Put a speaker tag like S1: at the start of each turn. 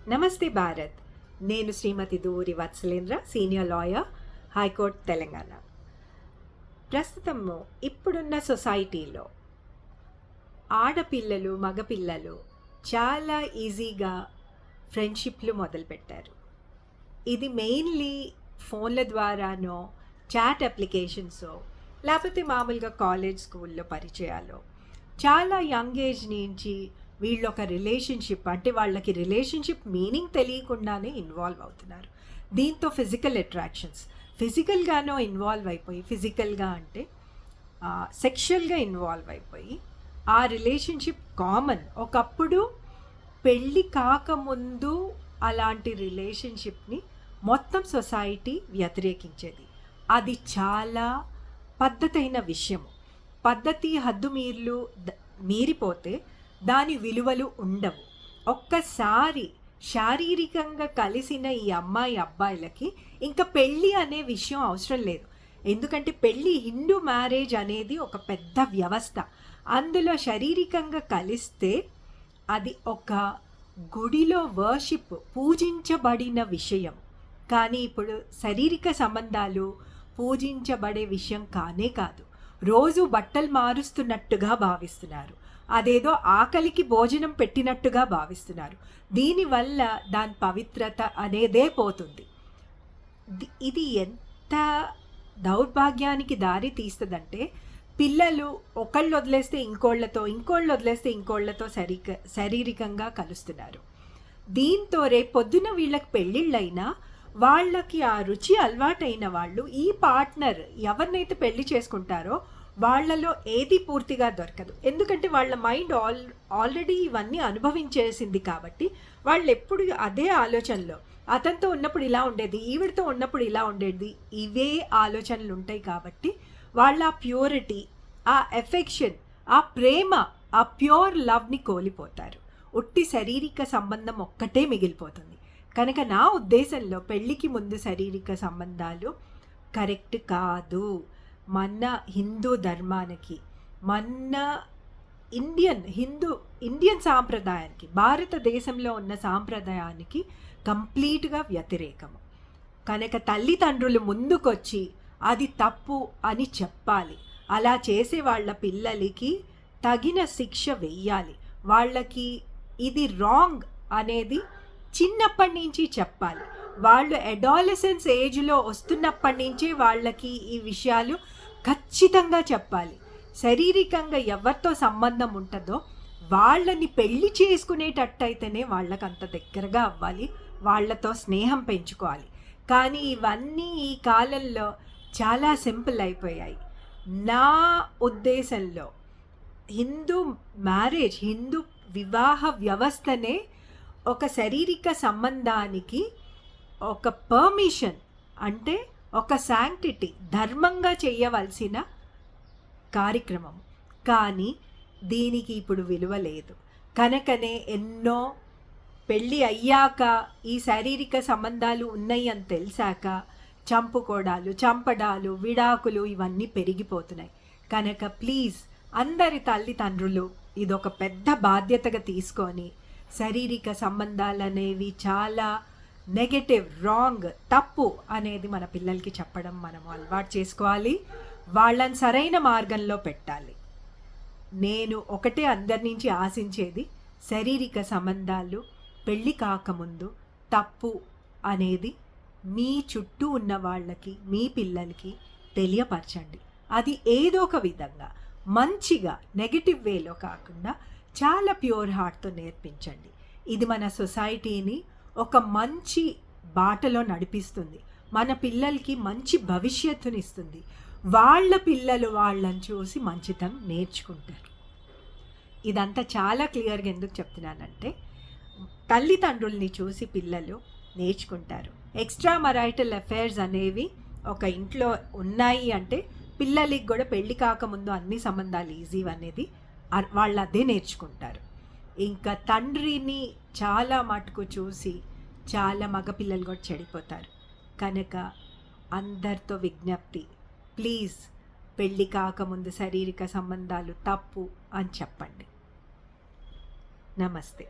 S1: నమస్తే భారత్. నేను శ్రీమతి దూరి వత్సలేంద్ర, సీనియర్ లాయర్, హైకోర్టు తెలంగాణ. ప్రస్తుతము ఇప్పుడున్న సొసైటీలో ఆడపిల్లలు మగపిల్లలు చాలా ఈజీగా ఫ్రెండ్షిప్లు మొదలుపెట్టారు. ఇది మెయిన్లీ ఫోన్ల ద్వారానో, చాట్ అప్లికేషన్సో, లేకపోతే మామూలుగా కాలేజ్ స్కూల్లో పరిచయాలు. చాలా యంగ్ ఏజ్ నుంచి వీళ్ళు ఒక రిలేషన్షిప్, అంటే వాళ్ళకి రిలేషన్షిప్ మీనింగ్ తెలియకుండానే ఇన్వాల్వ్ అవుతున్నారు. దీంతో ఫిజికల్ అట్రాక్షన్స్, ఫిజికల్గానో ఇన్వాల్వ్ అయిపోయి, ఫిజికల్గా అంటే సెక్షువల్గా ఇన్వాల్వ్ అయిపోయి ఆ రిలేషన్షిప్ కామన్. ఒకప్పుడు పెళ్ళి కాకముందు అలాంటి రిలేషన్షిప్ని మొత్తం సొసైటీ వ్యతిరేకించేది. అది చాలా పద్ధతైన విషయము. పద్ధతి హద్దు మీరిపోతే దాని విలువలు ఉండవు. ఒక్కసారి శారీరకంగా కలిసిన ఈ అమ్మాయి అబ్బాయిలకి ఇంకా పెళ్ళి అనే విషయం అవసరం లేదు. ఎందుకంటే పెళ్ళి, హిందూ మ్యారేజ్ అనేది ఒక పెద్ద వ్యవస్థ. అందులో శారీరకంగా కలిస్తే అది ఒక గుడిలో వర్షిప్, పూజించబడిన విషయం. కానీ ఇప్పుడు శారీరక సంబంధాలు పూజించబడే విషయం కానే కాదు. రోజు బట్టలు మారుస్తున్నట్టుగా భావిస్తున్నారు. అదేదో ఆకలికి భోజనం పెట్టినట్టుగా భావిస్తున్నారు. దీనివల్ల దాని పవిత్రత అనేదే పోతుంది. ఇది ఎంత దౌర్భాగ్యానికి దారి తీస్తుందంటే, పిల్లలు ఒకళ్ళు వదిలేస్తే ఇంకోళ్ళతో, ఇంకోళ్ళు వదిలేస్తే ఇంకోళ్ళతో శారీరకంగా కలుస్తున్నారు. దీంతో రేపు పొద్దున వీళ్ళకి పెళ్ళిళ్ళైనా వాళ్ళకి ఆ రుచి అలవాటైన వాళ్ళు ఈ పార్ట్నర్ ఎవరినైతే పెళ్లి చేసుకుంటారో వాళ్ళలో ఏది పూర్తిగా దొరకదు. ఎందుకంటే వాళ్ళ మైండ్ ఆల్రెడీ ఇవన్నీ అనుభవించేసింది. కాబట్టి వాళ్ళు ఎప్పుడు అదే ఆలోచనలో, అతనితో ఉన్నప్పుడు ఇలా ఉండేది, ఈవిడితో ఉన్నప్పుడు ఇలా ఉండేది, ఇవే ఆలోచనలు ఉంటాయి. కాబట్టి వాళ్ళ ఆ ప్యూరిటీ, ఆ ఎఫెక్షన్, ఆ ప్రేమ, ఆ ప్యూర్ లవ్ని కోల్పోతారు. ఉట్టి శారీరక సంబంధం ఒక్కటే మిగిలిపోతుంది. కనుక నా ఉద్దేశంలో పెళ్ళికి ముందు శారీరక సంబంధాలు కరెక్ట్ కాదు. మన హిందూ ధర్మానికి, మన ఇండియన్ సాంప్రదాయానికి, భారతదేశంలో ఉన్న సాంప్రదాయానికి కంప్లీట్గా వ్యతిరేకము. కనుక తల్లిదండ్రులు ముందుకొచ్చి అది తప్పు అని చెప్పాలి. అలా చేసే వాళ్ళ పిల్లలకి తగిన శిక్ష వెయ్యాలి. వాళ్ళకి ఇది రాంగ్ అనేది చిన్నప్పటి నుంచి చెప్పాలి. వాళ్ళు అడాలసెన్స్ ఏజ్లో వస్తున్నప్పటి నుంచే వాళ్ళకి ఈ విషయాలు ఖచ్చితంగా చెప్పాలి. శారీరకంగా ఎవరితో సంబంధం ఉంటుందో వాళ్ళని పెళ్లి చేసుకునేటట్టయితేనే వాళ్ళకి అంత దగ్గరగా అవ్వాలి, వాళ్ళతో స్నేహం పెంచుకోవాలి. కానీ ఇవన్నీ ఈ కాలంలో చాలా సింపుల్ అయిపోయాయి. నా ఉద్దేశంలో హిందూ మ్యారేజ్, హిందూ వివాహ వ్యవస్థనే ఒక శారీరక సంబంధానికి ఒక పర్మిషన్, అంటే ఒక శాంక్టిటీ, ధర్మంగా చేయవలసిన కార్యక్రమం. కానీ దీనికి ఇప్పుడు విలువ లేదు. కనుకనే ఎన్నో పెళ్ళి అయ్యాక ఈ శారీరక సంబంధాలు ఉన్నాయి అని తెలిసాక చంపుకోవడాలు, చంపడాలు, విడాకులు ఇవన్నీ పెరిగిపోతున్నాయి. కనుక ప్లీజ్ అందరి తల్లిదండ్రులు ఇదొక పెద్ద బాధ్యతగా తీసుకొని శారీరక సంబంధాలు అనేవి చాలా నెగటివ్, రాంగ్, తప్పు అనేది మన పిల్లలకి చెప్పడం మనం అలవాటు చేసుకోవాలి. వాళ్ళని సరైన మార్గంలో పెట్టాలి. నేను ఒకటే అందరి నుంచి ఆశించేది, శారీరక సంబంధాలు పెళ్ళి కాకముందు తప్పు అనేది మీ చుట్టూ ఉన్న వాళ్ళకి, మీ పిల్లలకి తెలియపరచండి. అది ఏదో ఒక విధంగా మంచిగా, నెగటివ్ వేలో కాకుండా చాలా ప్యూర్ హార్ట్తో నేర్పించండి. ఇది మన సొసైటీని ఒక మంచి బాటలో నడిపిస్తుంది. మన పిల్లలకి మంచి భవిష్యత్తునిస్తుంది. వాళ్ళ పిల్లలు వాళ్ళని చూసి మంచితనం నేర్చుకుంటారు. ఇదంతా చాలా క్లియర్గా ఎందుకు చెప్తున్నానంటే, తల్లిదండ్రుల్ని చూసి పిల్లలు నేర్చుకుంటారు. ఎక్స్ట్రా మరైటల్ అఫైర్స్ అనేవి ఒక ఇంట్లో ఉన్నాయి అంటే పిల్లలకి కూడా పెళ్ళి కాకముందు అన్ని సంబంధాలు ఈజీ అనేది వాళ్ళు అదే నేర్చుకుంటారు. ఇంకా తండ్రిని చాలా మటుకు చూసి చాలా మగపిల్లలు కూడా చెడిపోతారు. కనుక అందరితో విజ్ఞప్తి, ప్లీజ్ పెళ్ళి కాకముందు శారీరక సంబంధాలు తప్పు అని చెప్పండి. నమస్తే.